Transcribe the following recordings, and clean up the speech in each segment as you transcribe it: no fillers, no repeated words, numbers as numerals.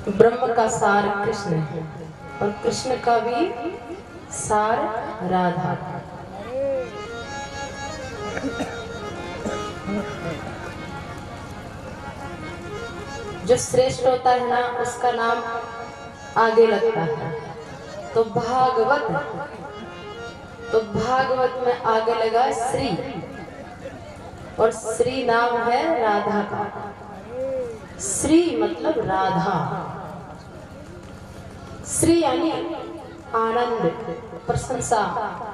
ब्रह्म का सार कृष्ण है और कृष्ण का भी सार राधा। जो श्रेष्ठ होता है ना उसका नाम आगे लगता है। तो भागवत में आगे लगा श्री और श्री नाम है राधा का। श्री मतलब राधा। श्री यानी आनंद, प्रशंसा,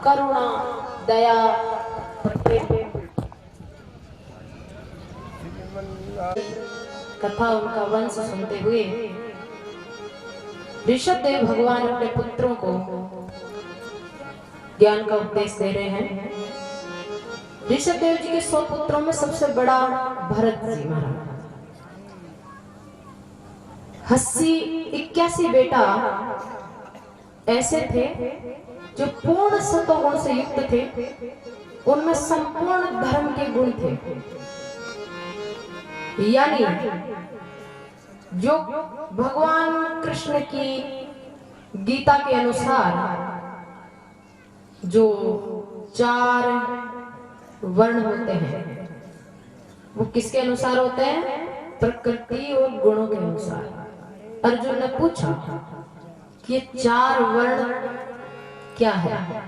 करुणा, दया। कथा उनका वंश सुनते हुए ऋषभदेव भगवान अपने पुत्रों को ज्ञान का उपदेश दे रहे हैं। ऋषभदेव जी के 100 पुत्रों में सबसे बड़ा भरत जी महाराज। 81 बेटा ऐसे थे जो पूर्ण सत्वगुण से युक्त थे। उनमें संपूर्ण धर्म के गुण थे। यानी जो भगवान कृष्ण की गीता के अनुसार जो 4 वर्ण होते हैं वो किसके अनुसार होते हैं? प्रकृति और गुणों के अनुसार। अर्जुन ने पूछा कि ये 4 वर्ण क्या है?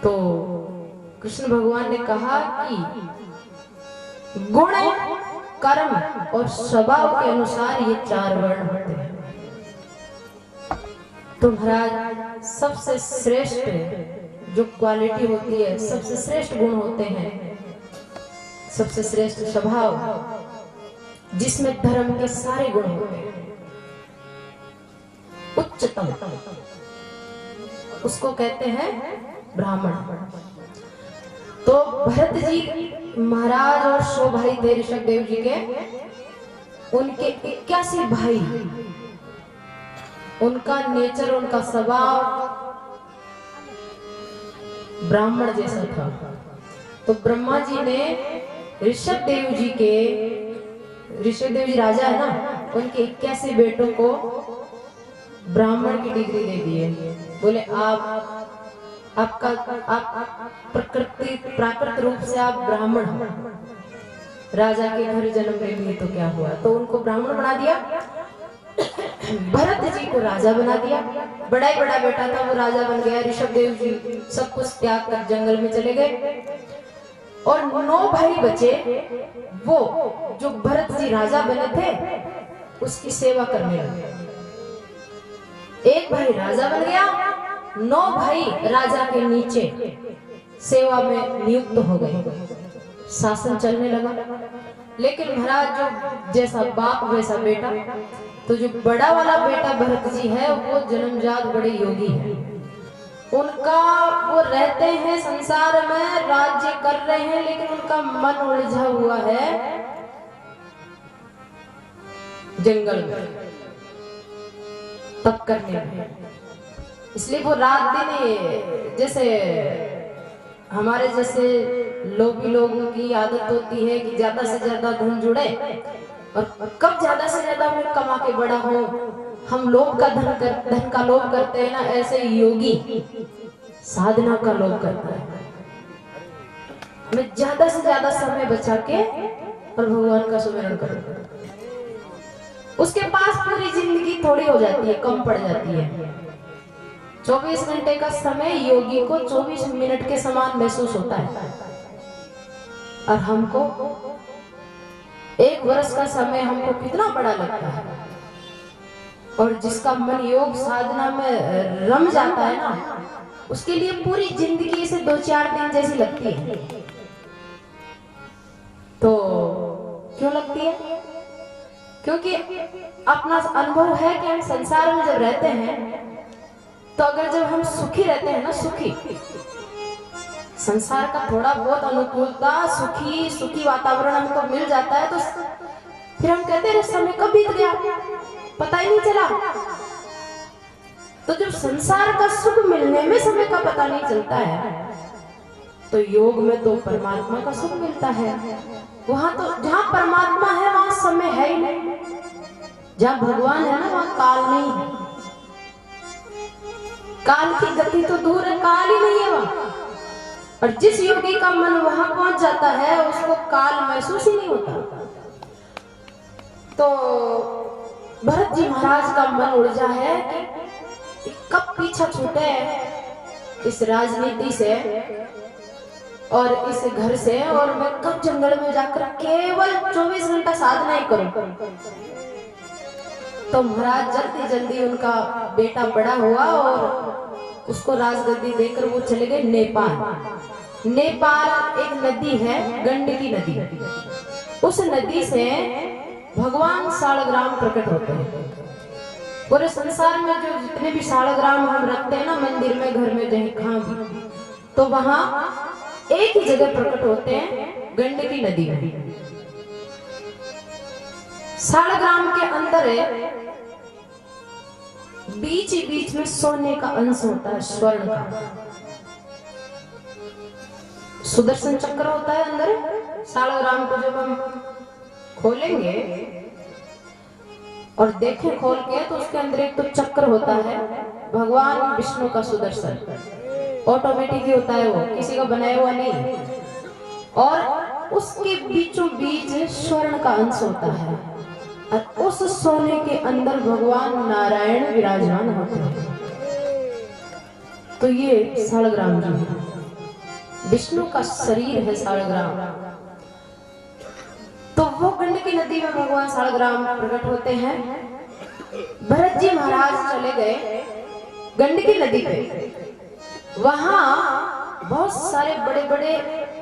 तो कृष्ण भगवान ने कहा कि गुण, कर्म और स्वभाव के अनुसार ये 4 वर्ण होते हैं। तो महाराज सबसे श्रेष्ठ जो क्वालिटी होती है, सबसे श्रेष्ठ गुण होते हैं, सबसे श्रेष्ठ स्वभाव जिसमें धर्म के सारे गुण होते हैं, उच्चतम, उसको कहते हैं ब्राह्मण। तो भरत जी महाराज और 100 भाई थे ऋषभदेव जी के। उनके 81 भाई, उनका नेचर, उनका स्वभाव ब्राह्मण जैसा था। तो ब्रह्मा जी ने ऋषभदेव जी राजा है ना, उनके 81 बेटों को ब्राह्मण की डिग्री दे दी है। बोले आप प्राकृत रूप से आप ब्राह्मण हो, राजा के घर जन्म ले लिए तो क्या हुआ? तो उनको ब्राह्मण बना दिया। भरत जी को राजा बना दिया। बड़ा ही बड़ा बेटा था, वो राजा बन गया। ऋषभदेव जी सब कुछ त्याग कर जंगल में चले गए और 9 भाई बचे। वो जो भरत जी राजा बने थे उसकी सेवा करने लगे। एक भाई राजा बन गया, 9 भाई राजा के नीचे सेवा में नियुक्त हो गए। शासन चलने लगा। लेकिन महाराज जो जैसा बाप वैसा बेटा। तो जो बड़ा वाला बेटा भरत जी है वो जन्मजात बड़े योगी है। उनका वो रहते हैं संसार में, राज्य कर रहे हैं, लेकिन उनका मन उलझा हुआ है जंगल में तप करने में। इसलिए वो रात दिन, जैसे हमारे जैसे लोभी लोगों की आदत होती है कि ज्यादा से ज्यादा धन जुड़े और कब ज्यादा से ज्यादा मैं कमा के बड़ा हूं, हम लोभ का धन का लोभ करते हैं ना, ऐसे योगी साधना का लोभ करता है। मैं ज्यादा से ज्यादा समय बचा के और भगवान का सुमिरन करो, उसके पास पूरी जिंदगी थोड़ी हो जाती है, कम पड़ जाती है। 24 घंटे का समय योगी को 24 मिनट के समान महसूस होता है, और हमको 1 वर्ष का समय हमको कितना बड़ा लगता है। और जिसका मन योग साधना में रम जाता है ना, उसके लिए पूरी जिंदगी से 2-4 दिन जैसी लगती है। तो क्यों लगती है? क्योंकि अपना अनुभव है कि हम संसार में जब रहते हैं, तो अगर जब हम सुखी रहते हैं ना, सुखी संसार का थोड़ा बहुत अनुकूलता, सुखी वातावरण हमको मिल जाता है, तो फिर हम कहते हैं समय कब बीत गया पता ही नहीं चला। तो जब संसार का सुख मिलने में समय का पता नहीं चलता है, तो योग में तो परमात्मा का सुख मिलता है। वहां तो जहां परमात्मा है वहां समय है ही नहीं, जहां भगवान है ना वहां काल नहीं है। काल की गति तो दूर है, काल ही नहीं है वहां। और जिस योगी का मन वहां पहुंच जाता है, उसको काल महसूस ही नहीं होता। तो भरत जी महाराज का मन उलझा है कि कब पीछा छूटे इस राजनीति से और इस घर से, और मैं कब जंगल में जाकर केवल 24 घंटा साधना ही करूं। तो महाराज जल्दी जल्दी उनका बेटा बड़ा हुआ और उसको राजगद्दी देकर वो चले गए नेपाल। नेपाल एक नदी है, गंडकी नदी। उस नदी से भगवान सालग्राम प्रकट होते हैं। पूरे संसार में जो जितने भी सालग्राम हम रखते हैं ना, मंदिर में, घर में, जहाँ भी, तो वहां एक ही जगह प्रकट होते हैं, गंडकी नदी में। सालग्राम के अंदर बीच बीच में सोने का अंश होता है, स्वर्ण का। सुदर्शन चक्र होता है अंदर सालग्राम को। जब हम खोलेंगे और देखें खोल के, तो उसके अंदर एक तो चक्र होता है, भगवान विष्णु का सुदर्शन, ऑटोमेटिक ही होता है, वो किसी का बनाया हुआ नहीं। और उसके बीचों बीच स्वर्ण का अंश होता है, और उस सोने के अंदर भगवान नारायण विराजमान होते हैं। तो ये सालग्राम जी है, विष्णु का शरीर है सालग्राम। तो वो गंडकी नदी में भगवान सालग्राम प्रकट होते हैं। भरत जी महाराज चले गए गंडकी नदी पे। वहां बहुत सारे बड़े बड़े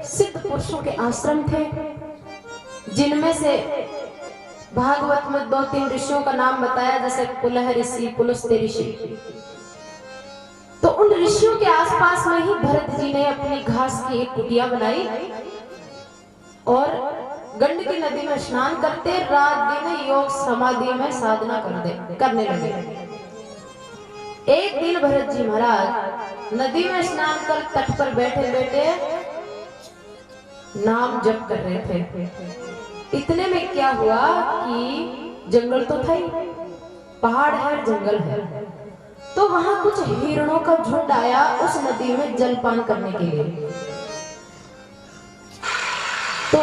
सिद्ध पुरुषों के आश्रम थे, जिनमें से भागवत में 2-3 ऋषियों का नाम बताया, जैसे पुलह ऋषि, पुलस्त्य ऋषि। तो उन ऋषियों के आसपास में ही भरत जी ने अपनी घास की एक कुटिया बनाई और गंडकी नदी में स्नान करते, रात दिन योग समाधि में साधना करने लगे। एक दिन भरत जी महाराज नदी में स्नान कर तट पर बैठे बैठे नाम जप कर रहे थे। इतने में क्या हुआ कि जंगल तो था ही, पहाड़ है, जंगल है, तो वहां कुछ हिरणों का झुंड आया उस नदी में जलपान करने के लिए। तो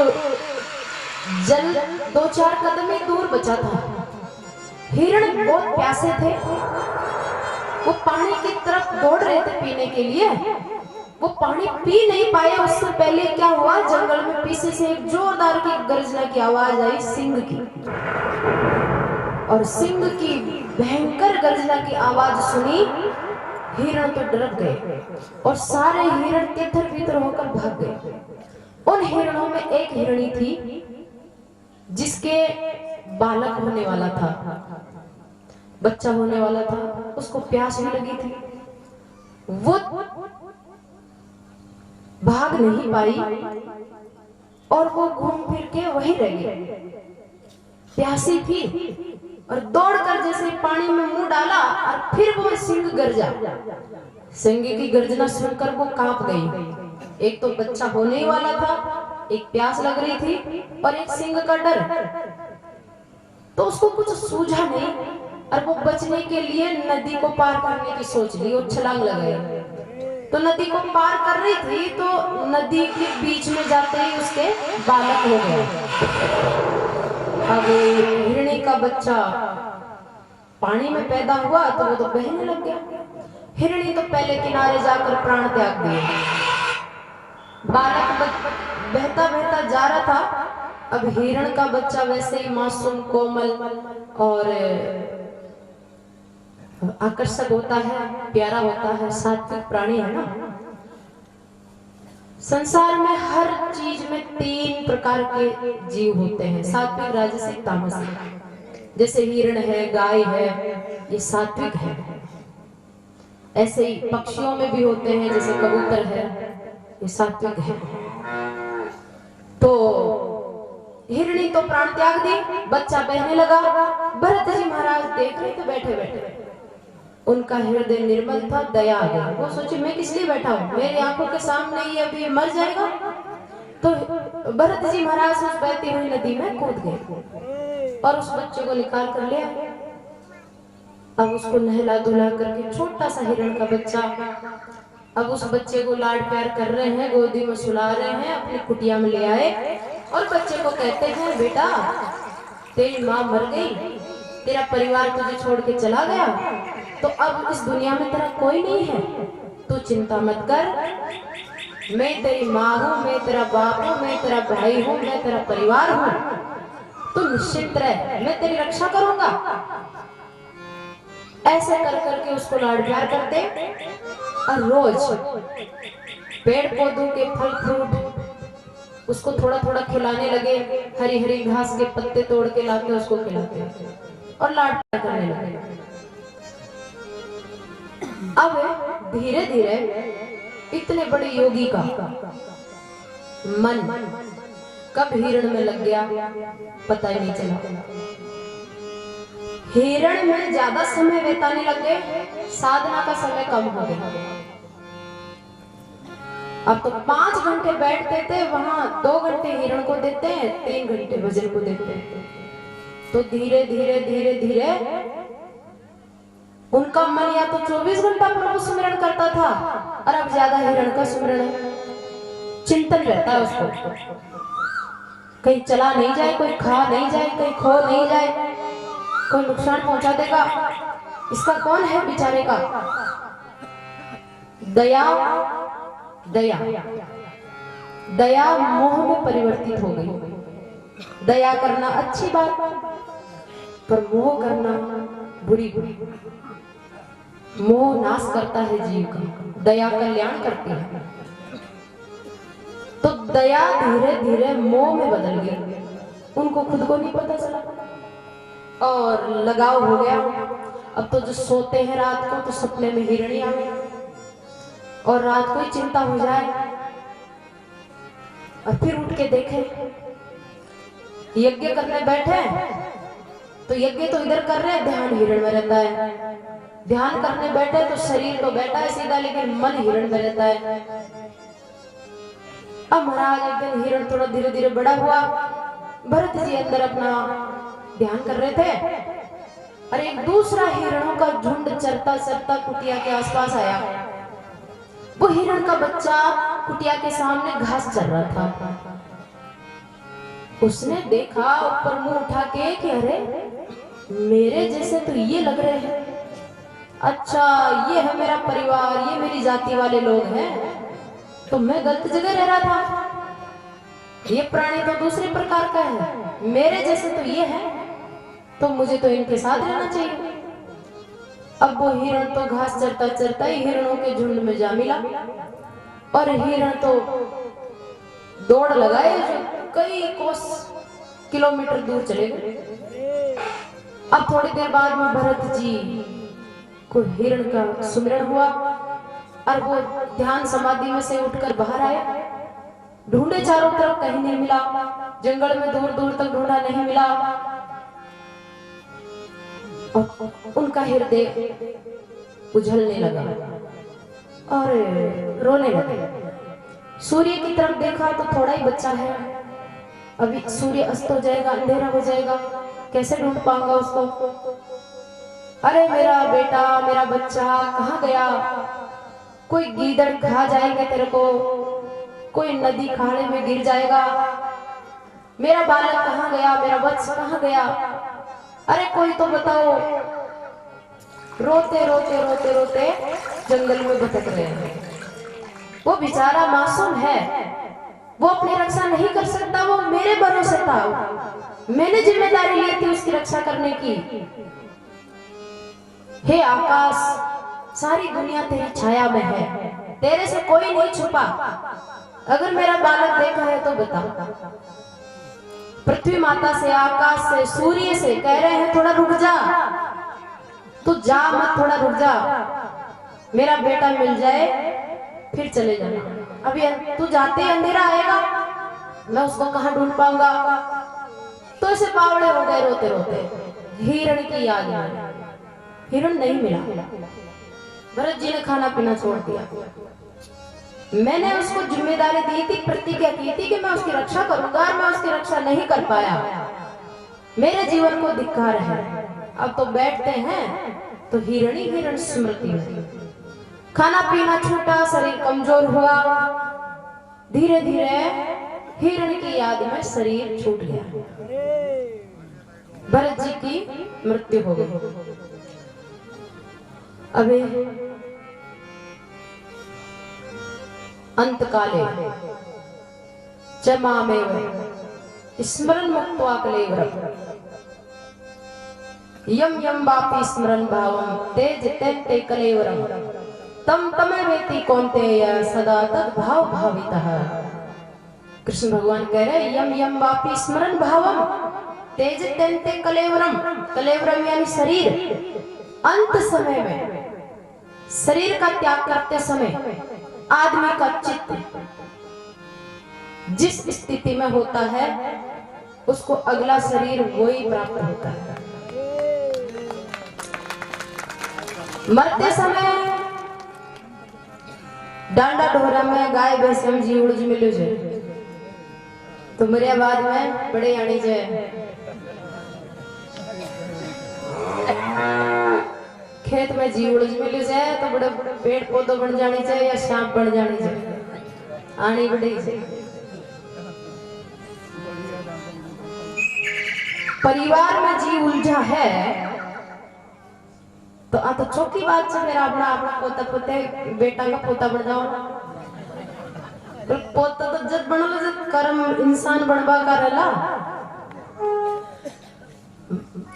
जल 2-4 कदम ही दूर बचा था। हिरण बहुत प्यासे थे, वो पानी की तरफ दौड़ रहे थे पीने के लिए। वो पानी पी नहीं पाए, उससे पहले क्या हुआ, जंगल में पीछे से एक जोरदार की गर्जना की आवाज आई, सिंह की। और सिंह की भयंकर गर्जना की आवाज सुनी, हिरण तो डर गए और सारे हिरण तितर बितर होकर भाग गए। उन हिरणों में एक हिरणी थी जिसके बालक होने वाला था, बच्चा होने वाला था, उसको प्यास भी लगी थी। वो भाग नहीं पाई और वो घूम फिर के वहीं रह गई। प्यासी थी और दौड़कर जैसे पानी में मुंह डाला और फिर वो सिंह गरजा। सिंह की गर्जना सुनकर वो कांप गई। एक तो बच्चा होने ही वाला था, एक प्यास लग रही थी और एक सिंह का डर। तो उसको कुछ सूझा नहीं और वो बचने के लिए नदी को पार करने की सोच ली और छलांग लगाई। तो तो नदी को पार कर रही थी तो नदी के बीच में जाते ही उसके बालक हो गए। अब हिरणी का बच्चा पानी में पैदा हुआ तो वो तो बहने लग गया। हिरणी तो पहले किनारे जाकर प्राण त्याग दिए। बालक बहता बहता जा रहा था। अब हिरण का बच्चा वैसे ही मासूम, कोमल और आकर्षक होता है, प्यारा होता है, सात्विक प्राणी है ना। संसार में हर चीज में 3 प्रकार के जीव होते हैं, सात्विक, राजसिक, तामसिक। जैसे हिरण है, गाय है, ये सात्विक है। ऐसे ही पक्षियों में भी होते हैं, जैसे कबूतर है, ये सात्विक है। तो हिरणी तो प्राण त्याग दी, बच्चा बहने लगा। भरत जी महाराज देख रहे थे बैठे बैठे, उनका हृदय निर्मल था, दया आ गई। वो सोचे मैं किस लिए बैठा हूँ, मेरी आंखों के सामने ही अभी मर जाएगा। तो भरत जी महाराज उस बहती हुई नदी में कूद गए और उस बच्चे को निकाल कर ले आए। अब उसको नहला धुला करके, छोटा सा हिरण का बच्चा, अब उस बच्चे को लाड प्यार कर रहे हैं, गोदी में सुला रहे हैं, अपनी कुटिया में ले आए और बच्चे को कहते हैं बेटा तेरी माँ मर गई, तेरा परिवार तुझे छोड़ के चला गया, तो अब इस दुनिया में तेरा कोई नहीं है, तू चिंता मत कर, मैं तेरी माँ हूँ, मैं तेरा बाप हूँ, मैं तेरा भाई हूँ, मैं तेरा परिवार हूँ, तू निश्चिंत रह, मैं तेरी रक्षा करूंगा। ऐसे कर करके उसको लाड प्यार करते और रोज पेड़ पौधों के फल फ्रूट उसको थोड़ा थोड़ा खिलाने लगे। हरी हरी घास के पत्ते तोड़ के लाके उसको खिलाते और लाड प्यार करने लगे। अब धीरे धीरे इतने बड़े योगी का मन कब हिरण में लग गया पता ही नहीं चला। हिरण में ज्यादा समय बिताने लग गए, साधना का समय कम हो गया। अब तो 5 घंटे बैठते थे, वहां 2 घंटे हिरण को देते हैं, 3 घंटे भजन को देते हैं। तो धीरे धीरे धीरे धीरे उनका मन या तो 24 घंटा प्रभु सुमिरन करता था और अब ज्यादा हिरण का सुमिरन, चिंतन रहता है उसको, कहीं चला नहीं जाए, कोई खा नहीं जाए, कहीं खो नहीं जाए, कोई नुकसान पहुंचा देगा, इसका कौन है बेचारे का। दया दया दया मोह में परिवर्तित हो गई। दया करना अच्छी बात, पर मोह करना बुरी बुरी। मोह नाश करता है जीव का, दया कल्याण करती है। तो दया धीरे धीरे मोह में बदल गई, उनको खुद को नहीं पता चला और लगाव हो गया। अब तो जो सोते हैं रात को तो सपने में हिरणी आ गई और रात को ही चिंता हो जाए और फिर उठ के देखे यज्ञ करने बैठे तो यज्ञ तो इधर कर रहे हैं, ध्यान हिरण में रहता है। ध्यान करने बैठे तो शरीर तो बैठा है सीधा, लेकिन मन हिरण में रहता है। अब महाराज एक दिन हिरण थोड़ा धीरे धीरे बड़ा हुआ, भरत जी अंदर अपना ध्यान कर रहे थे और एक दूसरा हिरणों का झुंड चरता चरता कुटिया के आसपास आया। वो हिरण का बच्चा कुटिया के सामने घास चर रहा था। उसने देखा ऊपर मुंह उठा के कि अरे मेरे जैसे तो ये लग रहे हैं, अच्छा ये है मेरा परिवार, ये मेरी जाति वाले लोग हैं, तो मैं गलत जगह रह रहा था, ये प्राणी तो दूसरे प्रकार का है, मेरे जैसे तो ये है, तो मुझे तो इनके साथ रहना चाहिए। अब वो हिरण तो घास चरता चरता ही हिरणों के झुंड में जा मिला और हिरण तो दौड़ लगाए जो कई कोस किलोमीटर दूर चले गए। अब थोड़ी देर बाद में भरत जी को हिरण का सुमिरन हुआ और वो ध्यान समाधि में से उठकर बाहर आए। ढूंढे चारों तरफ, कहीं नहीं मिला, जंगल में दूर दूर तक ढूंढा, नहीं मिला। उनका हृदय उछलने लगा और रोने लगा। सूर्य की तरफ देखा तो थोड़ा ही बच्चा है, अभी सूर्य अस्त हो जाएगा, अंधेरा हो जाएगा, कैसे ढूंढ पाऊंगा उसको। अरे मेरा बेटा, मेरा बच्चा कहाँ गया? कोई गीदड़ खा जाएंगे तेरे को, कोई नदी खाने में गिर जाएगा, मेरा बालक कहाँ गया, मेरा वत्स कहाँ गया, अरे कोई तो बताओ। रोते रोते रोते रोते जंगल में भटक रहे हैं। वो बेचारा मासूम है, वो अपनी रक्षा नहीं कर सकता, वो मेरे भरोसे था, मैंने जिम्मेदारी ली थी उसकी रक्षा करने की। हे आकाश, सारी दुनिया तेरी छाया में है, तेरे से कोई नहीं छुपा, अगर मेरा बालक देखा है तो बता। पृथ्वी माता से, आकाश से, सूर्य से कह रहे हैं थोड़ा रुक जा, तू जा मत, थोड़ा रुक जा, मेरा बेटा मिल जाए फिर चले जाना। अभी तू जाते ही अंधेरा आएगा, मैं उसको कहाँ ढूंढ पाऊंगा। तो ऐसे बावड़े हो गए रोते रोते। हिरण की याद आई, हिरण नहीं मिला। भरत जी ने खाना पीना छोड़ दिया। मैंने उसको जिम्मेदारी दी थी, प्रतिज्ञा की थी कि मैं उसकी रक्षा करूंगा, मैं उसकी रक्षा नहीं कर पाया, मेरे जीवन को धिक्कार है। अब तो बैठते हैं तो हिरण ही हिरण स्मृति में। खाना पीना छूटा, शरीर कमजोर हुआ, धीरे धीरे हिरण की याद में शरीर छूट गया। भरत जी की मृत्यु हो गई। अभी अंतकाले च मामेव स्मरण मुक्त्वा कलेवरम यम यम वापि स्मरण भावम तेज तेते कलेवरम तम तमेवेति कौन्तेय सदा तद भाव भावितः। कृष्ण भगवान कह रहे यम यम वापि स्मरण भावम तेज तेते कलेवरम। कलेवरम यानी शरीर। अंत समय में शरीर का त्याग करते समय आदमी का चित्त जिस स्थिति में होता है उसको अगला शरीर वही प्राप्त होता है। मरते समय डांडा ढोरा में गाय भैंस जी उड़ मिलो जे तो मेरे बाद में बड़े आनी जे खेत में जी उड़ मिल जाए तो बड़े पेड़ पौधे बन जानी चाहिए या सांप बन जानी चाहिए, आनी बड़ी चाहिए। परिवार में जी उलझा है तो आ तो चौकी बात से मेरा अपना अपना पोता पोते बेटा का पोता बन जाओ। तो पोता तो जब बनो जब कर्म इंसान बनवा का रहला,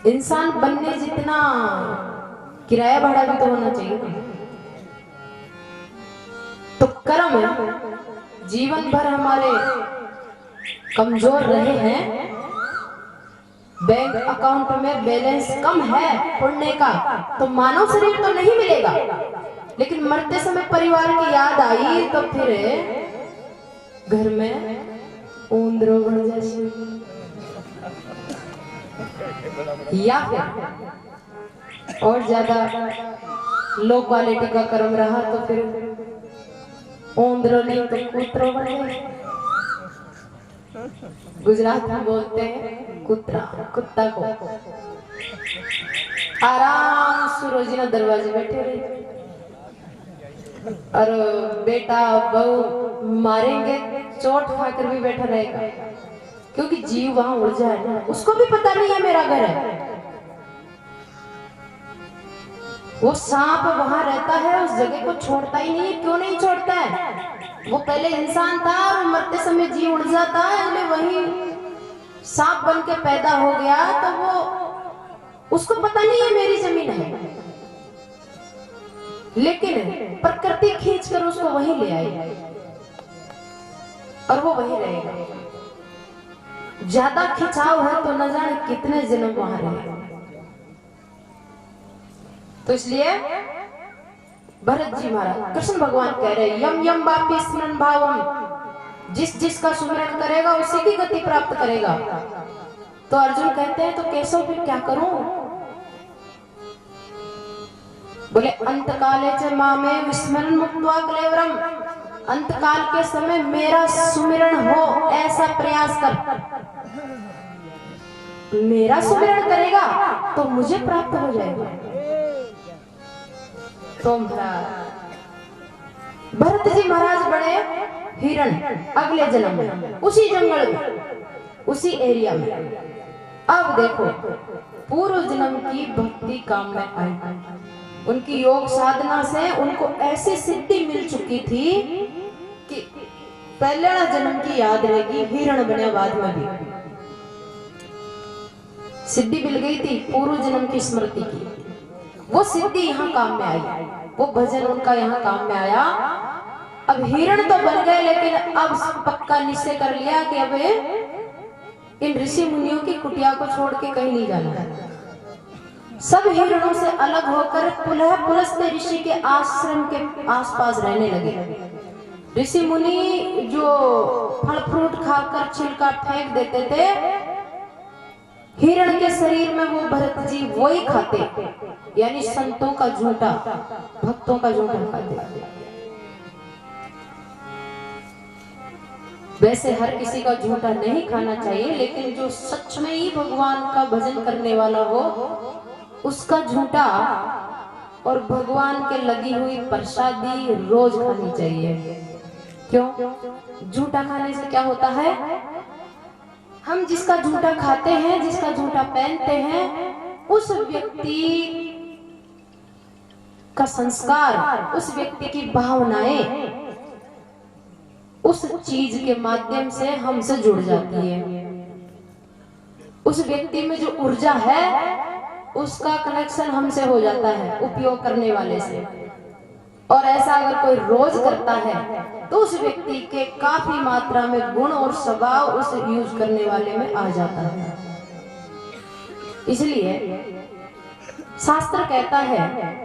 इंसान बनने जितना किराया भाड़ा भी तो होना चाहिए। तो कर्म जीवन भर हमारे कमजोर रहे हैं, बैंक अकाउंट में बैलेंस कम है पुण्य का, तो मानव शरीर तो नहीं मिलेगा, लेकिन मरते समय परिवार की याद आई तो फिर घर में ऊंदरो बन जैसे, या फिर और ज्यादा लो क्वालिटी का कर्म रहा तो फिर ऊंदरो नहीं तो कुतरो बन गए। गुजरात में बोलते हैं कुतरा, कुत्ता को आराम से रोजीना दरवाजे बैठे रहे और बेटा बहू मारेंगे चोट खाकर भी बैठा रहेगा, क्योंकि जीव वहां उलझा है। उसको भी पता नहीं है मेरा घर है, वो सांप वहां रहता है, उस जगह को छोड़ता ही नहीं। क्यों नहीं छोड़ता है? वो पहले इंसान था और मरते समय जी उड़ जाता है, इसलिए वही सांप बन के पैदा हो गया। तो वो उसको पता नहीं है मेरी जमीन है, लेकिन प्रकृति खींच कर उसको वहीं ले आई और वो वहीं रहेगा। ज्यादा खिंचाव है तो न जाने कितने जन्म वहां रहे। तो इसलिए भरत जी महाराज, कृष्ण भगवान कह रहे यम यम वापि स्मरण भावम, जिस जिसका सुमिरन करेगा उसी की गति प्राप्त करेगा। तो अर्जुन कहते हैं तो केशव फिर क्या करूं? बोले अंतकाले च मामे स्मरण मुक्त्वा कलेवरम, अंतकाल के समय मेरा सुमिरन हो ऐसा प्रयास कर। मेरा सुमिरन करेगा तो मुझे प्राप्त हो जाएगा। तो भरत जी महाराज बड़े हिरण अगले जन्म में, उसी जंगल में, उसी एरिया में। अब देखो पूर्व जन्म की भक्ति काम में आई, उनकी योग साधना से उनको ऐसी सिद्धि मिल चुकी थी कि पहले जन्म की याद रहेगी, हिरण बने बाद में भी सिद्धि मिल गई थी, पूर्व जन्म की स्मृति की वो सिद्धि यहाँ काम में आई, वो भजन उनका यहाँ काम में आया। अब हिरण तो बन गए, लेकिन अब पक्का निश्चय कर लिया कि अब इन ऋषि मुनियों की कुटिया को छोड़ के कहीं नहीं जाना है। सब हिरणों से अलग होकर पुलस्त्य ऋषि के आश्रम के आसपास रहने लगे। ऋषि मुनि जो फल फ्रूट खाकर छिलका फेंक देते थे, हिरण के शरीर में वो भरत जी वही खाते, यानी संतों का झूठा, भक्तों का झूठा खाते। वैसे हर किसी का झूठा नहीं खाना चाहिए, लेकिन जो सच में ही भगवान का भजन करने वाला हो उसका झूठा और भगवान के लगी हुई प्रसादी रोज खानी चाहिए। क्यों? झूठा खाने से क्या होता है, हम जिसका झूठा खाते हैं, जिसका झूठा पहनते हैं, उस व्यक्ति का संस्कार, उस व्यक्ति की भावनाएं उस चीज के माध्यम से हमसे जुड़ जाती है। उस व्यक्ति में जो ऊर्जा है उसका कनेक्शन हमसे हो जाता है, उपयोग करने वाले से। और ऐसा अगर कोई रोज करता है तो उस व्यक्ति के काफी मात्रा में गुण और स्वभाव उस यूज करने वाले में आ जाता है। इसलिए शास्त्र कहता है,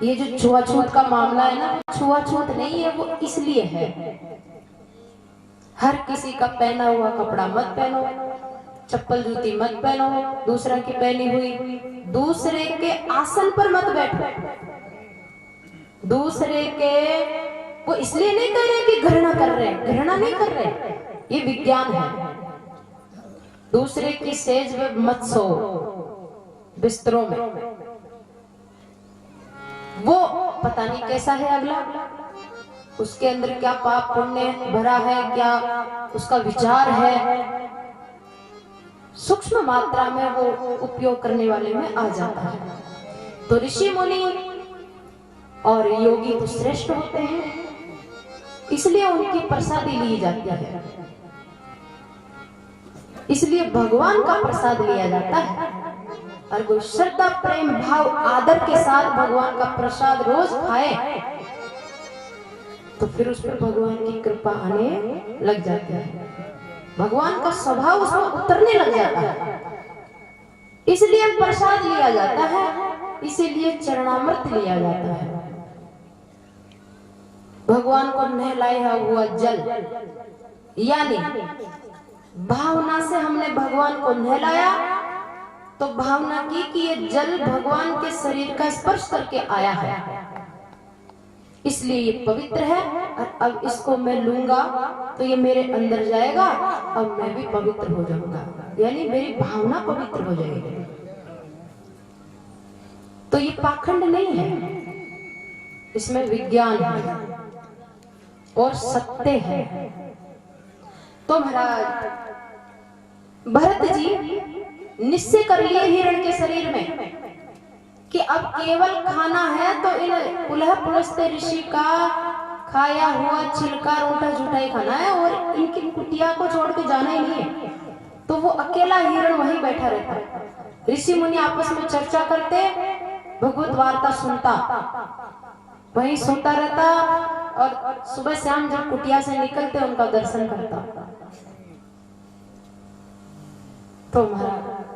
ये जो छुआछूत का मामला है ना, छुआछूत नहीं है, वो इसलिए है हर किसी का पहना हुआ कपड़ा मत पहनो, चप्पल जूती मत पहनो, दूसरा की पहनी हुई, दूसरे के आसन पर मत बैठो, दूसरे के, वो इसलिए नहीं कह रहे कि घृणा कर रहे, घृणा नहीं कर रहे, ये विज्ञान है। दूसरे की सेज में मत सो, बिस्तरों में, वो पता नहीं कैसा है अगला, उसके अंदर क्या पाप पुण्य भरा है, क्या उसका विचार है, सूक्ष्म मात्रा में वो उपयोग करने वाले में आ जाता है। तो ऋषि मुनि और योगी तो श्रेष्ठ होते हैं, इसलिए उनकी प्रसादी ली जाती है, इसलिए भगवान का प्रसाद लिया जाता है। और कोई श्रद्धा प्रेम भाव आदर के साथ भगवान का प्रसाद रोज खाए तो फिर उस पर भगवान की कृपा आने लग जाती है, भगवान का स्वभाव उसमें उतरने लग जाता है। इसलिए प्रसाद लिया जाता है, इसीलिए चरणामृत लिया जाता है। भगवान को नहलाया हुआ जल, यानी भावना से हमने भगवान को नहलाया, तो भावना की कि ये जल भगवान के शरीर का स्पर्श करके आया है, इसलिए ये पवित्र है। और अब इसको मैं लूंगा तो ये मेरे अंदर जाएगा और मैं भी पवित्र हो जाऊंगा, यानी मेरी भावना पवित्र हो जाएगी। तो ये पाखंड नहीं है, इसमें विज्ञान है और सत्य है। तो महाराज भरत जी निश्चय कर लिए हिरण के शरीर में कि अब केवल खाना है तो इन पुलस्त्य ऋषि का खाया हुआ छिलका रोटा झूठा ही खाना है, और इनकी कुटिया को छोड़ के जाना ही नहीं है। तो वो अकेला हिरण वहीं बैठा रहता, ऋषि मुनि आपस में चर्चा करते, भगवत वार्ता सुनता, वहीं सोता रहता, और सुबह शाम जब कुटिया से निकलते उनका दर्शन करता। तो महाराज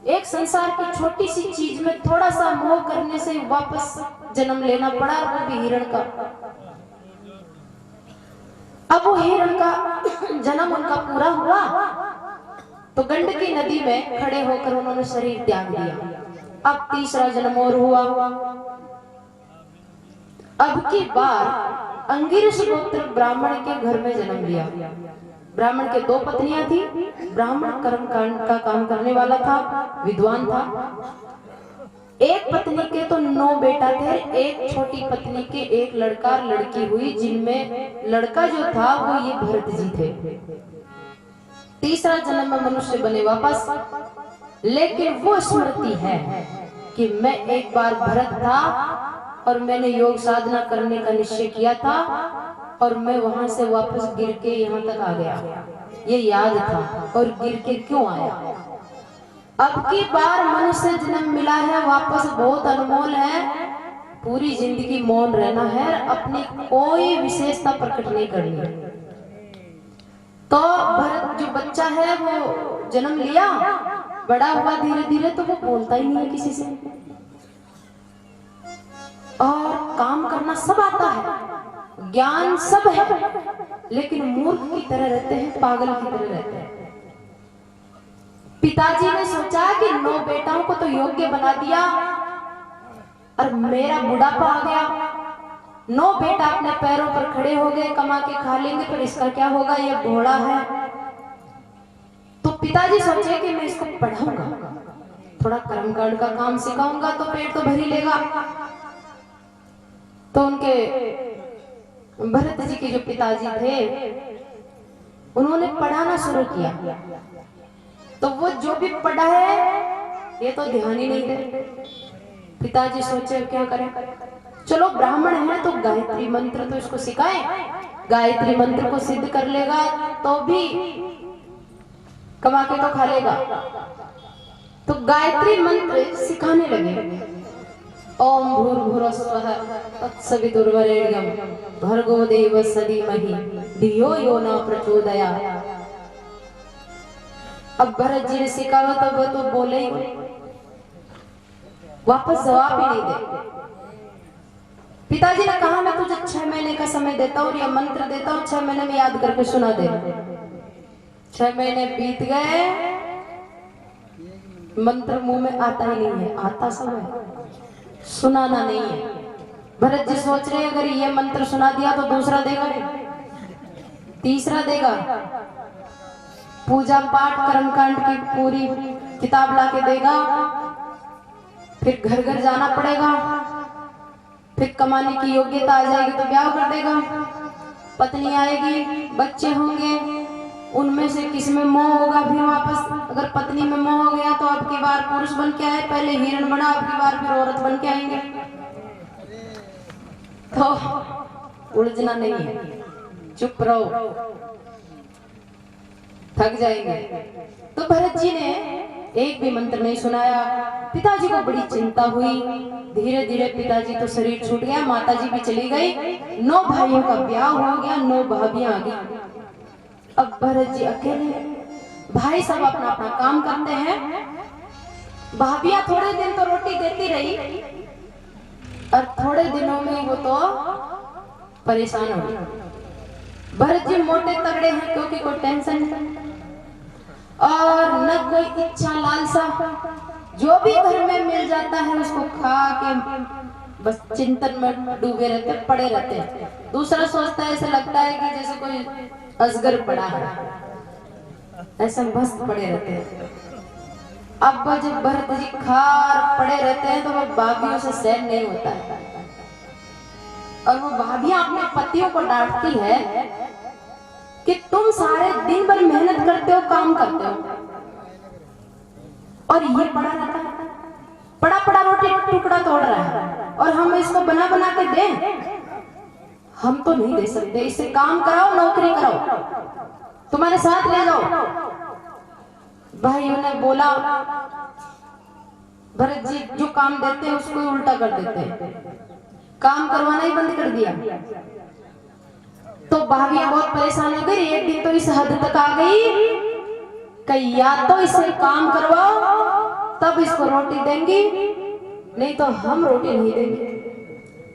एक संसार की छोटी सी चीज में थोड़ा सा मोह करने से वापस जन्म लेना पड़ा, वो भी हिरण का। अब वो हिरण का जन्म उनका पूरा हुआ तो गंडकी नदी में खड़े होकर उन्होंने शरीर त्याग दिया। अब तीसरा जन्म और हुआ। अब की बार अंगिरस गोत्र ब्राह्मण के घर में जन्म लिया। ब्राह्मण के दो पत्नियां थी, ब्राह्मण कर्म कांड का काम करने वाला था, विद्वान था। एक पत्नी के तो 9 बेटा थे, एक छोटी पत्नी के 1 लड़का और लड़की हुई, जिनमें लड़का जो था वो ये भरत जी थे। तीसरा जन्म में मनुष्य बने वापस, लेकिन वो स्मृति है कि मैं एक बार भरत था और मैंने योग साधना करने का निश्चय किया था और मैं वहां से वापस गिर के यहाँ तक आ गया, ये याद था। और गिर के क्यों आया? अब की बार मनुष्य जन्म मिला है, वापस बहुत अनमोल है, पूरी जिंदगी मौन रहना है, अपनी कोई विशेषता प्रकट नहीं करनी। तो भरत जो बच्चा है वो जन्म लिया, बड़ा हुआ धीरे धीरे, तो वो बोलता ही नहीं है किसी से, और काम करना सब आता है, ज्ञान सब है, लेकिन मूर्ख की तरह रहते हैं, पागल की तरह रहते हैं। पिताजी ने सोचा कि 9 बेटाओं को तो योग्य बना दिया और मेरा बुढ़ापा आ गया, 9 बेटा अपने पैरों पर खड़े हो गए, कमा के खा लेंगे, पर इसका क्या होगा, ये घोड़ा है। तो पिताजी सोचे कि मैं इसको पढ़ाऊंगा, थोड़ा कर्मकांड का काम सिखाऊंगा तो पेट तो भर ही लेगा। तो उनके भरत जी के जो पिताजी थे उन्होंने पढ़ाना शुरू किया, तो वो जो भी पढ़ा है ये तो ध्यान ही नहीं दे। पिताजी सोचे क्या करें, चलो ब्राह्मण है तो गायत्री मंत्र तो इसको सिखाएं, गायत्री मंत्र को सिद्ध कर लेगा तो भी कमा के तो खा लेगा। तो गायत्री मंत्र सिखाने लगे, ओम भूर्भुवस्सुवः तत्सवितुर्वरेण्यं भर्गो देवस्य धीमहि धियो यो न प्रचोदयात्। अब भरत जी ने सिखाया तो वो तो बोले ही, वापस जवाब ही नहीं दे। पिताजी ने कहा मैं तुझे 6 महीने का समय देता हूँ, या मंत्र देता हूँ, 6 महीने में याद करके सुना दे। 6 महीने बीत गए, मंत्र मुंह में आता ही नहीं है, आता सब है, सुनाना नहीं है। भरत जी सोच रहे अगर ये मंत्र सुना दिया तो दूसरा देगा, तीसरा देगा, पूजा पाठ कर्मकांड की पूरी किताब लाके देगा, फिर घर घर जाना पड़ेगा, फिर कमाने की योग्यता आ जाएगी तो ब्याह कर देगा, पत्नी आएगी, बच्चे होंगे, उनमें से किस में मोह होगा, फिर वापस अगर पत्नी में मोह हो गया तो अब की बार पुरुष बन के आए, पहले हिरण बना, अब की बार फिर औरत बन के आएंगे। तो उलझना नहीं है, चुप रहो, थक जाएंगे। तो भरत जी ने एक भी मंत्र नहीं सुनाया। पिताजी को बड़ी चिंता हुई, धीरे धीरे पिताजी तो शरीर छूट गया, माताजी भी चली गई, 9 भाइयों का ब्याह हो गया, 9 भाभियां आ गई। अब भरत जी अकेले, भाई सब अपना अपना काम करते हैं, भाभियां थोड़े दिन तो रोटी देती रही और थोड़े दिनों में वो तो परेशान हो गई। भरत जी मोटे तगड़े हैं क्योंकि कोई टेंशन नहीं और न कोई इच्छा लालसा, जो भी घर में मिल जाता है उसको खा के बस चिंतन में डूबे रहते, पड़े रहते हैं। दूसरा सोचता है, ऐसा लगता है कि जैसे कोई अजगर पड़ा है, ऐसा मस्त पड़े रहते हैं। अब जब भरत जी खार पड़े रहते हैं तो वो भाभियों से सहन नहीं होता है और वो भाभियां अपने पतियों को डांटती है कि तुम सारे दिन भर मेहनत करते हो, काम करते हो और ये पड़ा रहता है, पड़ा पड़ा रोटी टुकड़ा तोड़ रहा है और हम इसको बना बना के दें? हम तो नहीं दे सकते, इससे काम कराओ, नौकरी कराओ, तुम्हारे साथ ले जाओ। भाइयों ने बोला, भरत जी जो काम देते हैं उसको उल्टा कर देते हैं, काम करवाना ही बंद कर दिया। तो भाभियां बहुत परेशान हो गई, एक दिन तो इस हद तक आ गई कि या तो इससे काम करवाओ तब इसको रोटी देंगी, नहीं तो हम रोटी नहीं देंगे।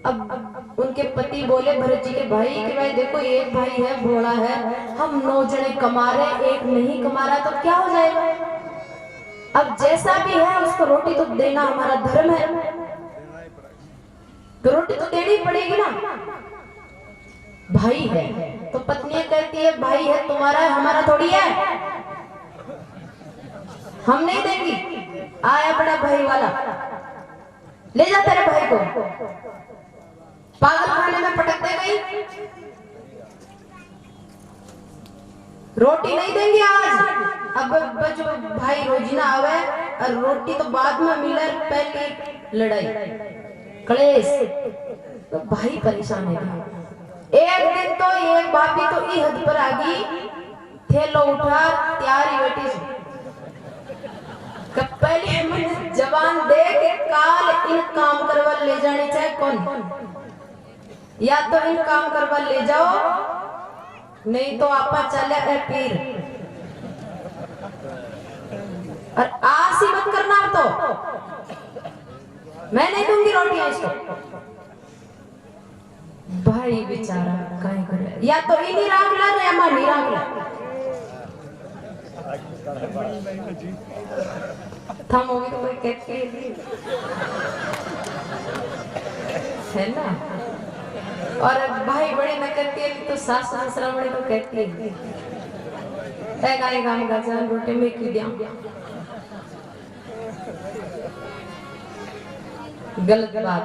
अब उनके पति बोले भरत जी के भाई कि भाई देखो, एक भाई है भोला है, हम 9 जने कमा रहे, एक नहीं कमा रहा तो क्या हो जाएगा? अब जैसा भी है उसको रोटी तो देना हमारा धर्म है, तो रोटी तो देनी पड़ेगी ना। भाई है तो पत्नी कहती है भाई है तुम्हारा है, हमारा थोड़ी है, हम नहीं देंगी। आया बड़ा भाई वाला, ले जा तेरे भाई को, पागल खाने में पटक दे गई। रोटी नहीं देंगे आज, अब जो भाई रोजीना आवे और रोटी तो बाद में मिले, पहले लड़ाई कलेश, तो भाई परेशान है। एक दिन तो एक भाभी तो ई हद पर आ गई, थेलो उठा तैयारी बेटी पहले मैंने जवान दे के काल इन काम करवा ले जानी चाहे कौन, या तो इन काम करवा ले जाओ, नहीं तो आपा चले पीर, और आस ही मत करना। तो मैं नहीं दूंगी रोटियां इसको। भाई बेचारा काहे करे, या तो इन्हीं राग ला रे अम्मा नहीं राग ला थम होगी तो कोई कहती है ना, और भाई बड़े न करती है तो सास ससुरा बड़े तो कहती है गाय काम का जान रोटी में की दिया, गलत बात।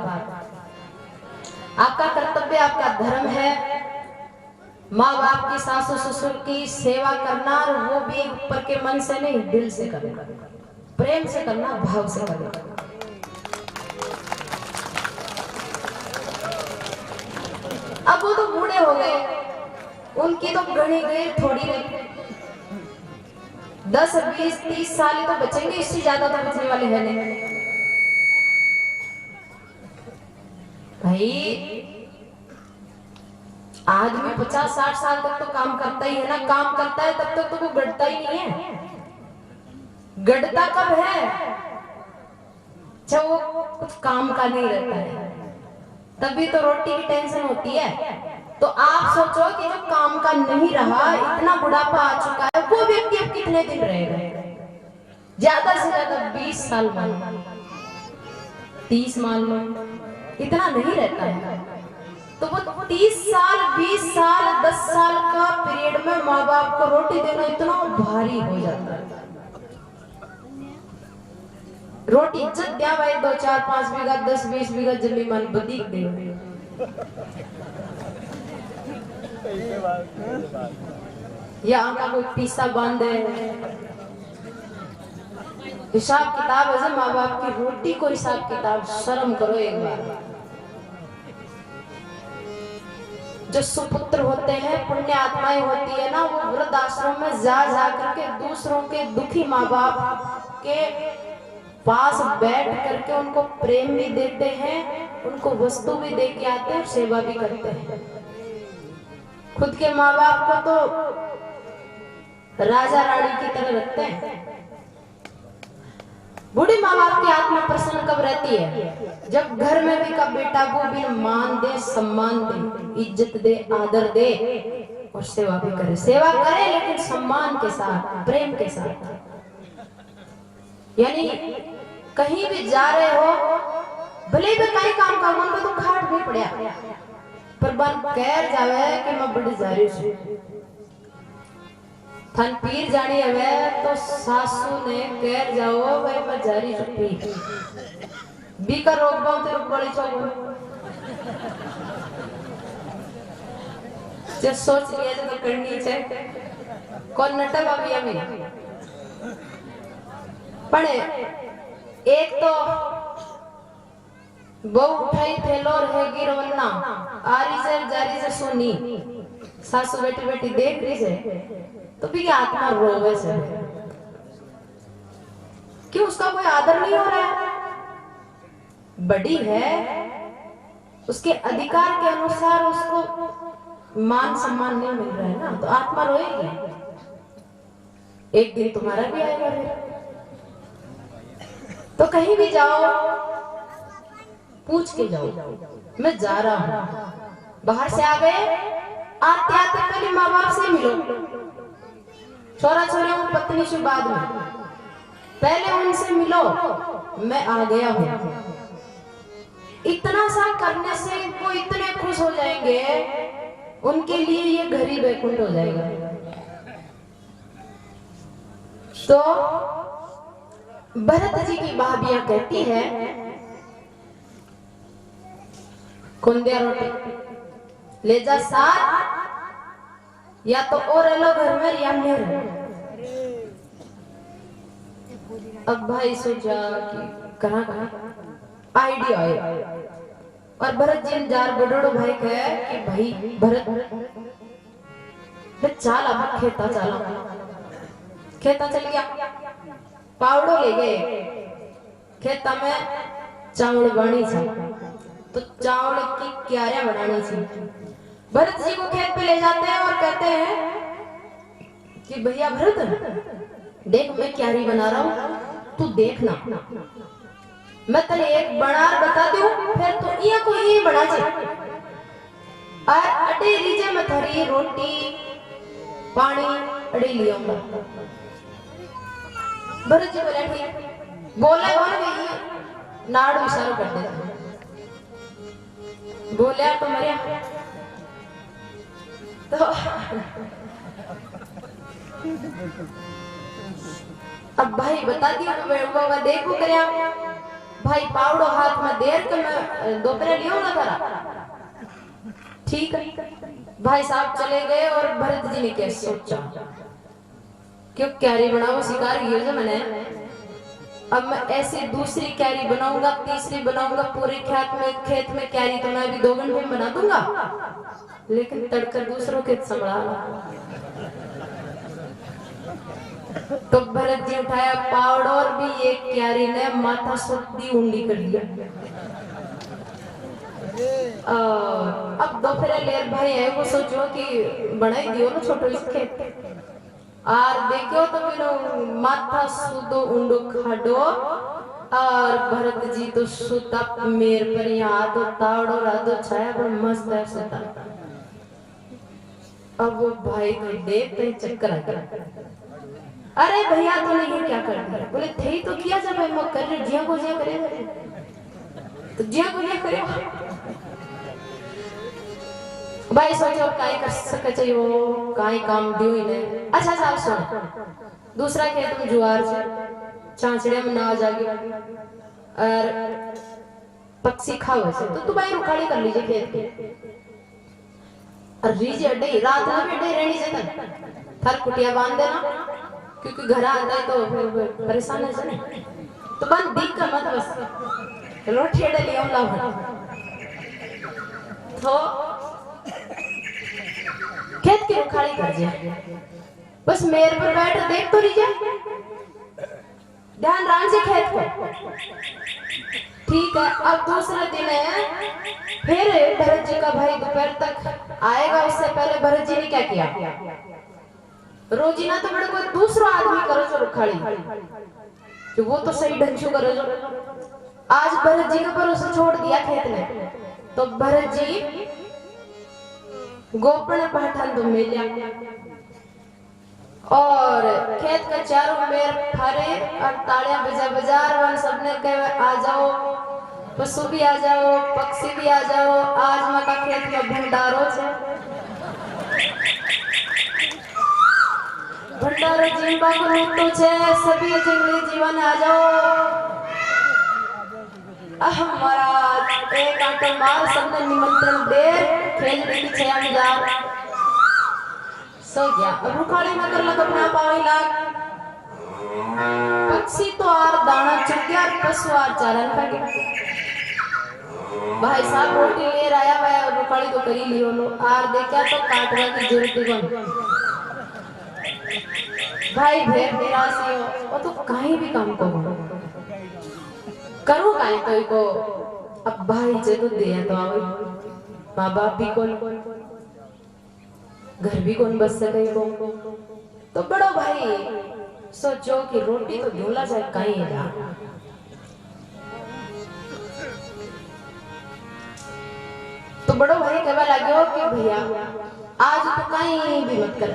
आपका कर्तव्य, आपका धर्म है माँ बाप की, सासू ससुर की सेवा करना, और वो भी ऊपर के मन से नहीं, दिल से करना, प्रेम से करना, भाव से करना। अब वो तो बूढ़े हो गए, उनकी तो गणी गई थोड़ी रही, 10 20 30 साल ही तो बचेंगे, इससे ज्यादा तो बचने वाले हैं नहीं। भाई आदमी 50 60 साल तक तो काम करता ही है ना, काम करता है तब तक तो वो गढ़ता ही नहीं है। गढ़ता कब है जब वो कुछ काम का नहीं रहता है, तभी तो रोटी की टेंशन होती है। तो आप सोचो कि जो काम का नहीं रहा, इतना बुढ़ापा आ चुका है, वो व्यक्ति अब कितने दिन रहेगा? ज्यादा से ज्यादा 20 साल मान, 30 मान लो, इतना नहीं रहता है। तो वो 30 साल 20 साल 10 साल का पीरियड में माँ बाप को रोटी देना इतना भारी हो जाता है। रोटी इज्जत दिया भाई, 2 4 5 बीघा 10 20 बीघा जमीन मन बदीक दे, या आका कोई पीसा बांधे, हिसाब किताब है माँ बाप की रोटी को हिसाब किताब, शर्म करो एक बार। जो सुपुत्र होते हैं, पुण्य आत्माएं होती है ना, वो वृद्ध आश्रम में जा करके दूसरों के दुखी माँ बाप के पास बैठ करके उनको प्रेम भी देते हैं, उनको वस्तु भी दे के आते हैं, सेवा भी करते हैं। खुद के माँ बाप को तो राजा रानी की तरह रखते हैं। बूढ़ी माँ बाप की आत्मा प्रसन्न कब रहती है? जब घर में भी का बेटा वो भी मान दे, सम्मान दे, इज्जत दे, आदर दे और सेवा भी करे। सेवा करे लेकिन सम्मान के साथ, प्रेम के साथ। यानी कहीं भी जा रहे हो, भले भी कहीं काम का मन में तो खाट भी पड़ा, पर बन कह जावे कि मैं बड़ी जा रही हूँ, थन पीर जानी है तो सासू ने कह जाओ भाई मैं जा रही हूँ पीर, बीकर रोक पाऊं तो रुक बड़ी चौक जब सोच लिया तो करनी चाहिए। कौन नटक अभी अभी पढ़े, एक तो बहु उठाई थेलो रहेगी रवन्ना, आरी से जारी से सुनी, सासू बेटी बेटी देख रही से तो भी आत्मा रोवे से, क्यों? उसका कोई आदर नहीं हो रहा है, बड़ी है, उसके अधिकार के अनुसार उसको मान सम्मान नहीं मिल रहा है ना, तो आत्मा रोएगी। एक दिन तुम्हारा भी आएगा। तो कहीं भी जाओ पूछ के जाओ, मैं जा रहा हूं, बाहर से आ गए, आते आते पहले माँ बाप से मिलो, छोरा छोरा को पत्नी से बाद में, पहले उनसे मिलो, मैं आ गया हूं। इतना सा करने से वो इतने खुश हो जाएंगे, उनके लिए ये घर ही वैकुंठ हो जाएगा। तो भरत जी की भाभियां कहती है कौन दिया रोटी ले जा साथ, या तो और लो घर में या मेरे। अब भाई सोचा कि कहाँ कहाँ आइडिया आया, और भरत जी जार बड़ोड़ो भाई कहे कि भाई भरत चाल अब खेता चला, खेता चल गया, पावड़ो ले गए खेता में, चावल बनी थी तो चावल की क्यारियां बनानी थी। भरत जी को खेत पे ले जाते हैं और कहते हैं कि भैया भरत देख मैं क्यारी बना रहा हूँ, तू देखना, मैं तेरे एक बनार बता दूं फिर तो ये को ये बना चे, और अटे लीजे मैं थारी रोटी पानी अड़े लियाऊंगा। भरत जी बोले ठीक, बोले कौन गई नाड़ इशारा कर देते, बोले तो मरिया तो अब भाई बता दिया देखो करया भाई पावड़ो हाथ में देर के मैं दोपहर लियो ना करा, ठीक है। भाई साहब चले गए और भरत जी ने क्या सोचा क्यों क्यारी बनाओ शिकार किया मैंने, अब मैं ऐसी दूसरी क्यारी बनाऊंगा तीसरी बनाऊंगा, पूरे खेत में क्यारी तो मैं भी 2 घंटे में बना दूंगा, लेकिन तड़कर दूसरों खेत संभाला। तो भरत जी उठाया पावड़ और भी एक क्यारी ने माथा सुधी उंडी कर दिया। अब दोपहर लेर भाई है वो सोचो कि बनाई दियो ना छोटो इस खेत, और देखो तो बिनो माथा सुधो उंडो खाडो, और भरत जी तो सुता मेर पर यहाँ तो तावड़ो राधो छाया पर मस्त है सुता। अब वो भाई तो देखते चक्कर आ गया, अरे भैया तूने ये क्या कर दिया? बोले थे तो किया जब मैं कर रही जिया को जिया करे तो जिया को जिया करे। भाई सोचो काई कर सके चाहिए वो काई काम दियो ही नहीं। अच्छा साहब सुन, दूसरा खेत में जुआर से चांचड़े में ना आ जाएगी और पक्षी खाओ से तो तू भाई रुखाड़ी कर लीजिए खेत के, और रीजे अड्डे रात में बैठे रहनी से थर कुटिया बांध देना, क्योंकि घर आता है तो फिर परेशान है ना, तो बंद दिख का मत बस रोटी अड्डे लिया तो खेत की रुखाड़ी कर दिया, बस मेरे पर बैठ देख तो लीजिए, ध्यान रान से खेत को, ठीक है। अब दूसरा दिन है, फिर भरत जी का भाई दोपहर तक आएगा, उससे पहले भरत जी ने क्या किया, रोजीना तो बड़े कोई दूसरा आदमी करो जो रुखाड़ी, तो वो तो सही ढंग से करो जो, आज भरत जी के भरोसे छोड़ दिया खेत में, तो भरत जी गोपन पहठान तो मिल गया, और खेत का चारों मेर फरे और तालियां बजा बाजार वाले सबने कहे आ जाओ, पशु भी आ जाओ, पक्षी भी आ जाओ, आज माता खेत में भंडारो से भंडारो जीवा को ऋतु छे, सभी जंगली जीवन आ जाओ। महाराज एक आंटो मार सबने निमंत्रण दे खेलने की छया में जा सो गया। अब रुखाड़ी में कर लगा अपना पावी लाग, पक्षी तो आर दाना चुग गया, पशु आर चारण खा गया। भाई साहब रोटी ले आया भाई, और रुखाड़ी तो करी लियो लो, आर देखा तो काटवा की जरूरत बन भाई भेड़ निराशी हो, वो तो कहीं भी काम को करो काहे तो को, अब भाई जे तो दिया तो आओ, माँ बाप भी कौन, घर भी कौन बस सके को, तो बड़ो भाई सोचो कि रोटी तो ढूंढा जाए कहीं जा, तो बड़ो भाई कहवा लगे कि भैया आज तो कहीं भी मत कर,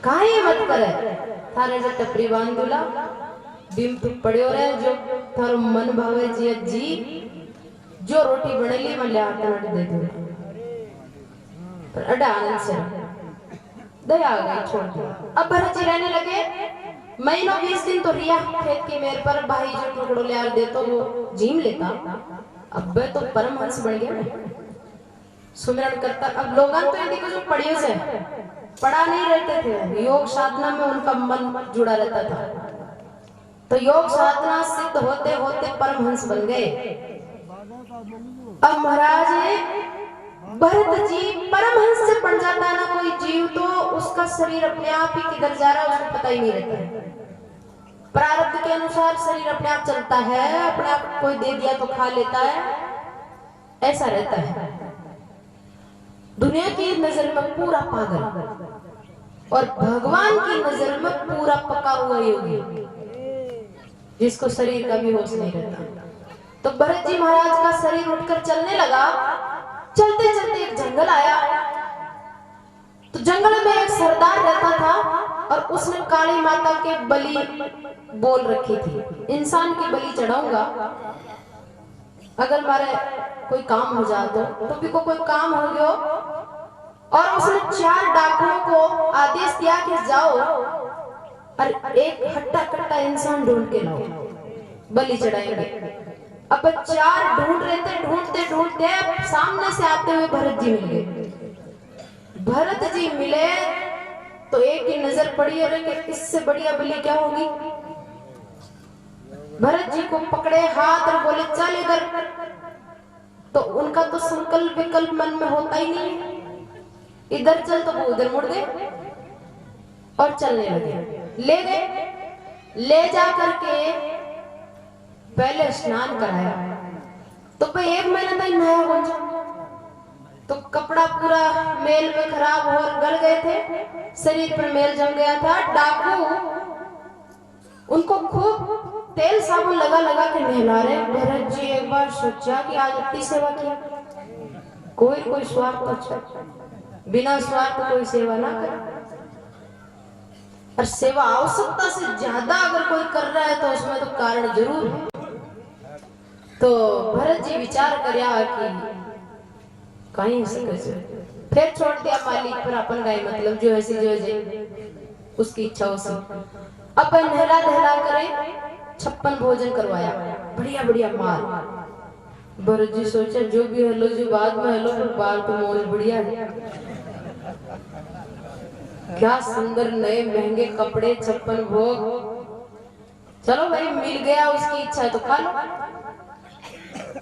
कहीं मत करे, थारे जो टपरी बांध दूला बिम तू पड़े रहे, जो थारो मन भावे जी जो रोटी बनेली मैं ले आटा दे दूं, पर अड्डा आनंद से दया आ गई, छोड़ दिया। अब भरत जी रहने लगे, महीनों 20 दिन तो रिया खेत के मेरे पर भाई जो टुकड़ो ले दे तो वो जीम लेता, अब वे तो परमहंस बन गया ना, सुमिरन करता। अब लोगन तो यदि कुछ पढ़ियो से पढ़ा नहीं रहते थे, योग साधना में उनका मन जुड़ा रहता था, तो योग साधना सिद्ध होते होते परमहंस बन गए। अब महाराज भरत जी परमहंस से पड़ जाता है ना कोई जीव, तो उसका शरीर अपने आप ही किधर जा रहा है उसको पता ही नहीं रहता है। प्रारब्ध के अनुसार शरीर अपने आप चलता है, अपने आप कोई दे दिया तो खा लेता है, ऐसा रहता है। दुनिया की नजर में पूरा पागल और भगवान की नजर में पूरा पका हुआ योगी, जिसको शरीर का भी होश नहीं रहता। तो भरत जी महाराज का शरीर उठकर चलने लगा। चलते चलते एक जंगल आया, तो जंगल में एक सरदार रहता था और उसने काली माता के बलि बोल रखी थी, इंसान की बलि चढ़ाऊंगा अगर मारे कोई काम हो जाए तो भी को कोई काम हो गया। और उसने 4 डाकुओं को आदेश दिया कि जाओ और एक हट्टा कट्टा इंसान ढूंढ के लाओ, बलि चढ़ाएंगे। अब 4 ढूंढ रहे थे, ढूंढते ढूंढते सामने से आते हुए भरत जी मिल गए। भरत जी मिले तो एक ही नजर पड़ी, अरे कि इससे बढ़िया बलि क्या होगी। भरत जी को पकड़े हाथ और बोले चल इधर, तो उनका तो संकल्प विकल्प मन में होता ही नहीं, इधर चल तो वो उधर मुड़ गए और चलने लगे। ले गए, ले जा करके पहले स्नान कराया, तो भाई 1 महीना तक नया हो जाए, तो कपड़ा पूरा मेल में खराब और गल गए थे, शरीर पर मेल जम गया था। डाकू उनको खूब तेल साबुन लगा लगा के नहला रहे। भरत जी एक बार सोचा कि आज इतनी सेवा किया, कोई स्वार्थ अच्छा, बिना स्वार्थ कोई सेवा ना करे, और सेवा आवश्यकता से ज्यादा अगर कोई कर रहा है तो उसमें तो कारण जरूर है। तो भरत जी विचार करया कि कहीं से कैसे, फिर छोड़ दिया मालिक पर अपन गाय, मतलब जो ऐसी जो उसकी इच्छा उसी। अब नहला दहला करे, 56 भोजन करवाया, बढ़िया बढ़िया माल। भरत जी सोचा जो भी हेलो जो बाद में हेलो, पर बाल तो मौज बढ़िया है, क्या सुंदर नए महंगे कपड़े, 56 भोग, चलो भाई मिल गया, उसकी इच्छा है तो खा लो।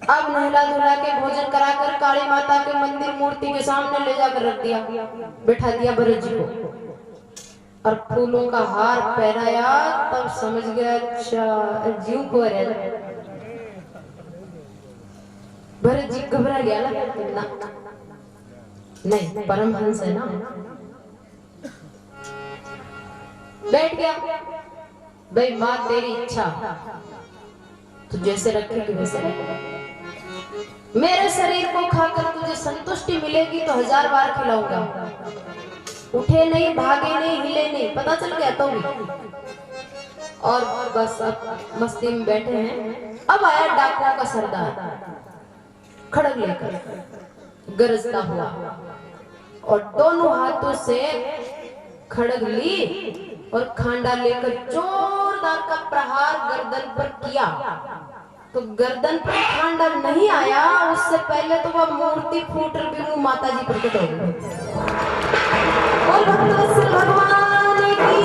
अब नहला धुला के भोजन कराकर काली माता के मंदिर मूर्ति के सामने ले जाकर रख दिया, बैठा दिया भरत जी को, और फूलों का हार पहनाया। तब समझ गया अच्छा जीव को रह। भरत जी घबरा गया ना, नहीं परमहंस है ना, बैठ गया। भाई माँ तेरी इच्छा, तू जैसे रखेगी वैसे रखेगी, मेरे शरीर को खाकर तुझे संतुष्टि मिलेगी तो 1000 बार खिलाऊंगा। उठे नहीं, भागे नहीं, हिले नहीं, पता चल गया तो भी। और बस अब मस्ती में बैठे हैं। अब आया डाकुओं का सरदार खड़ग लेकर, गरजता हुआ, और दोनों हाथों से खड़ग ली और खांडा लेकर जोरदार का प्रहार गर्दन पर किया। तो गर्दन पर खांडा नहीं आया, उससे पहले तो वह मूर्ति फूट रही, माता जी प्रकट हो गई। बोल भक्तवत्सल भगवान की,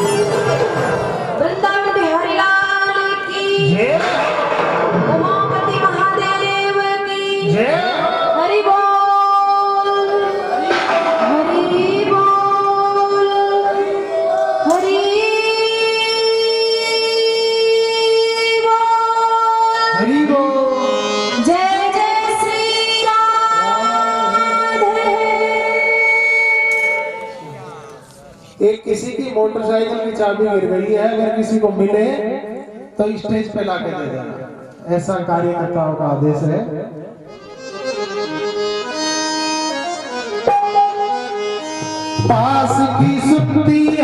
वृंदावन बिहारी लाल की, उमापति महादेव की, हरि बोल, हरि बोल, हरि हरि बोल। जय जय श्री राधे। एक किसी की मोटरसाइकिल की चाबी गिर गई है, अगर किसी को मिले तो स्टेज पे लाके दे देना, ऐसा कार्यकर्ताओं का आदेश है। पास की सुनती